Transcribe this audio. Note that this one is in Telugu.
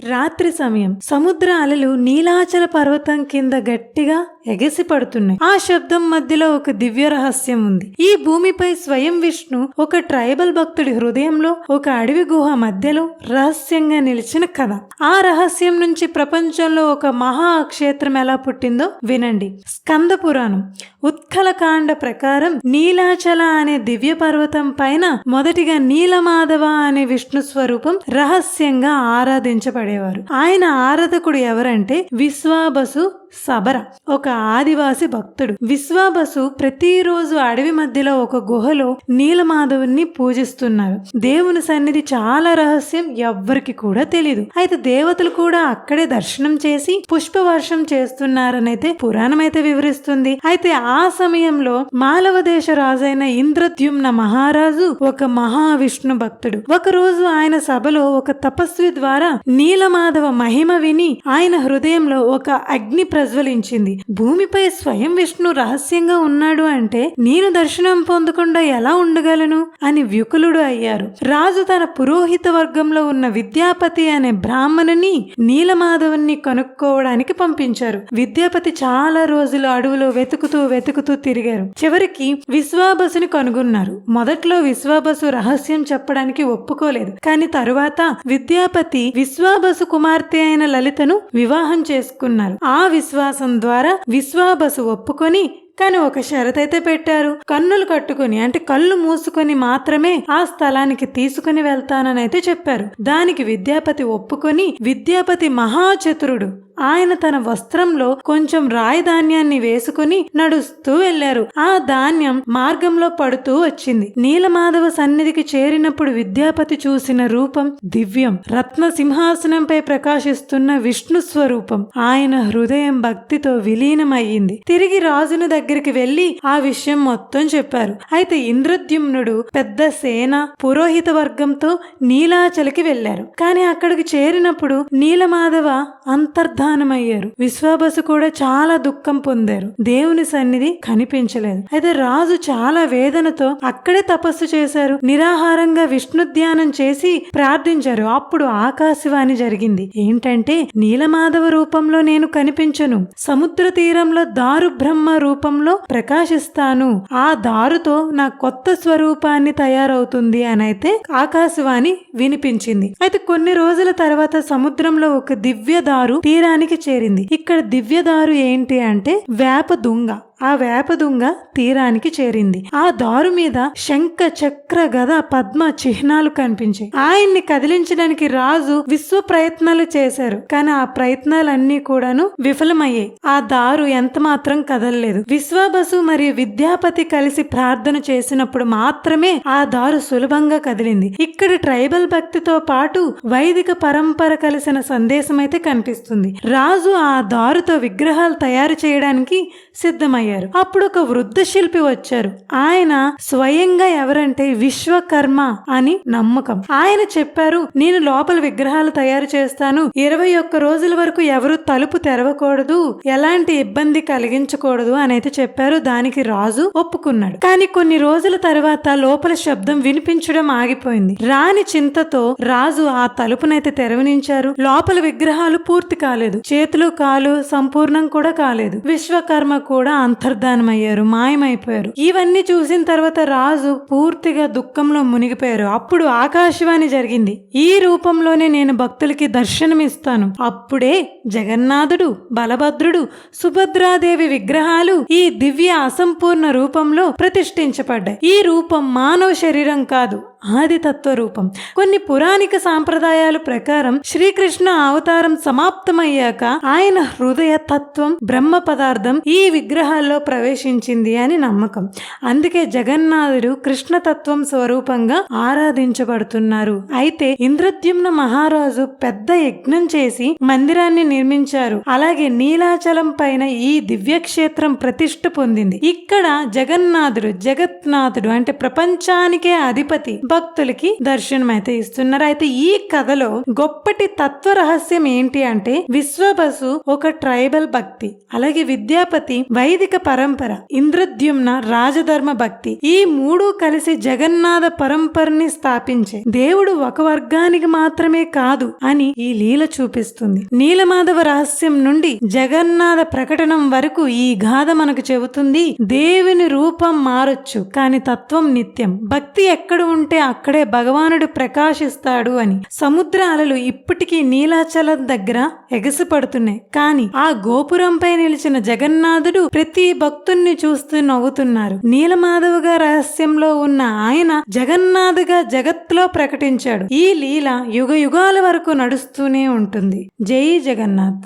రాత్రి సమయం సముద్ర అలలు నీలాచల పర్వతం కింద గట్టిగా ఎగసి పడుతున్నాయి. ఆ శబ్దం మధ్యలో ఒక దివ్య రహస్యం ఉంది. ఈ భూమిపై స్వయం విష్ణు ఒక ట్రైబల్ భక్తుడి హృదయంలో ఒక అడవి గుహ మధ్యలో రహస్యంగా నిలిచిన కథ. ఆ రహస్యం నుంచి ప్రపంచంలో ఒక మహా క్షేత్రం ఎలా పుట్టిందో వినండి. స్కంద పురాణం ఉత్కలకాండ ప్రకారం నీలాచల అనే దివ్య పర్వతం పైన మొదటిగా నీలమాధవ అనే విష్ణు స్వరూపం రహస్యంగా ఆరాధించబడేవారు. ఆయన ఆరాధకుడు ఎవరంటే విశ్వాబసు సబర, ఒక ఆదివాసి భక్తుడు. విశ్వాబసు ప్రతిరోజు అడవి మధ్యలో ఒక గుహలో నీలమాధవుని పూజిస్తున్నారు. దేవుని సన్నిధి చాలా రహస్యం, ఎవ్వరికి కూడా తెలీదు. అయితే దేవతలు కూడా అక్కడే దర్శనం చేసి పుష్పవర్షం చేస్తున్నారనైతే పురాణం అయితే వివరిస్తుంది. అయితే ఆ సమయంలో మాలవ దేశ రాజైన ఇంద్రద్యుమ్న మహారాజు ఒక మహావిష్ణు భక్తుడు. ఒకరోజు ఆయన సభలో ఒక తపస్వి ద్వారా నీలమాధవ మహిమ విని ఆయన హృదయంలో ఒక అగ్ని ప్రజ్వలించింది. భూమిపై స్వయం విష్ణు రహస్యంగా ఉన్నాడు అంటే నేను దర్శనం పొందకుండా ఎలా ఉండగలను అని వ్యుకులుడు అయ్యారు. రాజు తన పురోహిత వర్గంలో ఉన్న విద్యాపతి అనే బ్రాహ్మణుని నీలమాధవుని కనుక్కోవడానికి పంపించారు. విద్యాపతి చాలా రోజులు అడవిలో వెతుకుతూ తిరిగారు. చివరికి విశ్వాబసుని కనుగొన్నారు. మొదట్లో విశ్వాబసు రహస్యం చెప్పడానికి ఒప్పుకోలేదు. కానీ తరువాత విద్యాపతి విశ్వాబసు కుమార్తె అయిన లలితను వివాహం చేసుకున్నారు. ఆ విశ్వాసం ద్వారా విశ్వాబసు ఒప్పుకొని కానీ ఒక షరతైతే పెట్టారు. కన్నులు కట్టుకుని అంటే కళ్ళు మూసుకొని మాత్రమే ఆ స్థలానికి తీసుకుని వెళ్తానని అయితే చెప్పారు. దానికి విద్యాపతి ఒప్పుకొని విద్యాపతి మహాచతురుడు. ఆయన తన వస్త్రంలో కొంచెం రాయి ధాన్యాన్ని వేసుకుని నడుస్తూ వెళ్లారు. ఆ ధాన్యం మార్గంలో పడుతూ వచ్చింది. నీలమాధవ సన్నిధికి చేరినప్పుడు విద్యాపతి చూసిన రూపం దివ్యం, రత్న సింహాసనంపై ప్రకాశిస్తున్న విష్ణు స్వరూపం. ఆయన హృదయం భక్తితో విలీనమయ్యింది. తిరిగి రాజుని దగ్గరికి వెళ్లి ఆ విషయం మొత్తం చెప్పారు. అయితే ఇంద్రద్యుమ్నుడు పెద్ద సేన పురోహిత వర్గంతో నీలాచలకి వెళ్లారు. కానీ అక్కడికి చేరినప్పుడు నీలమాధవ అంతర్ధానమయ్యారు. విశ్వాబసు కూడా చాలా దుఃఖం పొందారు. దేవుని సన్నిధి కనిపించలేదు. అయితే రాజు చాలా వేదనతో అక్కడే తపస్సు చేశారు. నిరాహారంగా విష్ణు ధ్యానం చేసి ప్రార్థించారు. అప్పుడు ఆకాశవాణి జరిగింది. ఏంటంటే నీలమాధవ రూపంలో నేను కనిపించను, సముద్ర తీరంలో దారు బ్రహ్మ రూపంలో ప్రకాశిస్తాను. ఆ దారుతో నా కొత్త స్వరూపాన్ని తయారవుతుంది అని అయితే ఆకాశవాణి వినిపించింది. అయితే కొన్ని రోజుల తర్వాత సముద్రంలో ఒక దివ్య దారు తీరానికి చేరింది. ఇక్కడ దివ్య దారు ఏంటి అంటే వేప దుంగ. ఆ వేప దుంగ తీరానికి చేరింది. ఆ దారు మీద శంఖ చక్ర గద పద్మ చిహ్నాలు కనిపించాయి. ఆయన్ని కదిలించడానికి రాజు విశ్వ ప్రయత్నాలు చేశారు. కానీ ఆ ప్రయత్నాలన్నీ కూడాను విఫలమయ్యాయి. ఆ దారు ఎంత మాత్రం కదలలేదు. విశ్వాబసు మరియు విద్యాపతి కలిసి ప్రార్థన చేసినప్పుడు మాత్రమే ఆ దారు సులభంగా కదిలింది. ఇక్కడ ట్రైబల్ భక్తితో పాటు వైదిక పరంపర కలిసిన సందేశం అయితే కనిపిస్తుంది. రాజు ఆ దారుతో విగ్రహాలు తయారు చేయడానికి సిద్ధమయ్యారు. అప్పుడు ఒక వృద్ధ శిల్పి వచ్చారు. ఆయన స్వయంగా ఎవరంటే విశ్వకర్మ అని నమ్మకం. ఆయన చెప్పారు, నేను లోపల విగ్రహాలు తయారు చేస్తాను. 21 రోజుల వరకు ఎవరు తలుపు తెరవకూడదు, ఎలాంటి ఇబ్బంది కలిగించకూడదు అని అయితే చెప్పారు. దానికి రాజు ఒప్పుకున్నాడు. కానీ కొన్ని రోజుల తర్వాత లోపల శబ్దం వినిపించడం ఆగిపోయింది. రాని చింతతో రాజు ఆ తలుపునైతే తెరవనించారు. లోపల విగ్రహాలు పూర్తి కాలేదు. చేతులు కాలు సంపూర్ణం కూడా కాలేదు. విశ్వకర్మ కూడా అంతర్ధానమయ్యారు, మాయమైపోయారు. ఇవన్నీ చూసిన తర్వాత రాజు పూర్తిగా దుఃఖంలో మునిగిపోయారు. అప్పుడు ఆకాశవాణి జరిగింది. ఈ రూపంలోనే నేను భక్తులకి దర్శనమిస్తాను. అప్పుడే జగన్నాథుడు, బలభద్రుడు, సుభద్రాదేవి విగ్రహాలు ఈ దివ్య అసంపూర్ణ రూపంలో ప్రతిష్ఠించబడ్డాయి. ఈ రూపం మానవ శరీరం కాదు, ఆదితత్వ రూపం. కొన్ని పురాణిక సాంప్రదాయాల ప్రకారం శ్రీకృష్ణ అవతారం సమాప్తమయ్యాక ఆయన హృదయ తత్వం బ్రహ్మ పదార్థం ఈ విగ్రహాల్లో ప్రవేశించింది అని నమ్మకం. అందుకే జగన్నాథుడు కృష్ణతత్వం స్వరూపంగా ఆరాధించబడుతున్నారు. అయితే ఇంద్రద్యుమ్న మహారాజు పెద్ద యజ్ఞం చేసి మందిరాన్ని నిర్మించారు. అలాగే నీలాచలం పైన ఈ దివ్యక్షేత్రం ప్రతిష్ఠ పొందింది. ఇక్కడ జగన్నాథుడు జగత్నాథుడు అంటే ప్రపంచానికే అధిపతి భక్తులకి దర్శనం అయితే ఇస్తున్నారు. అయితే ఈ కథలో గొప్పటి తత్వ రహస్యం ఏంటి అంటే విశ్వబసు ఒక ట్రైబల్ భక్తి, అలాగే విద్యాపతి వైదిక పరంపర, ఇంద్రద్యుమ్న రాజధర్మ భక్తి. ఈ మూడు కలిసి జగన్నాథ పరంపరని స్థాపించే దేవుడు ఒక వర్గానికి మాత్రమే కాదు అని ఈ లీల చూపిస్తుంది. నీలమాధవ రహస్యం నుండి జగన్నాథ ప్రకటనం వరకు ఈ గాథ మనకు చెబుతుంది, దేవుని రూపం మారొచ్చు కానీ తత్వం నిత్యం. భక్తి ఎక్కడ ఉంటే అక్కడే భగవానుడు ప్రకాశిస్తాడు అని. సముద్ర అలలు ఇప్పటికీ నీలాచలం దగ్గర ఎగసిపడుతున్నాయి, కానీ ఆ గోపురంపై నిలిచిన జగన్నాథుడు ప్రతి భక్తుణ్ణి చూస్తూ నవ్వుతున్నారు. నీలమాధవగా రహస్యంలో ఉన్న ఆయన జగన్నాథుగా జగత్తులో ప్రకటించాడు. ఈ లీల యుగ యుగాల వరకు నడుస్తూనే ఉంటుంది. జై జగన్నాథ్.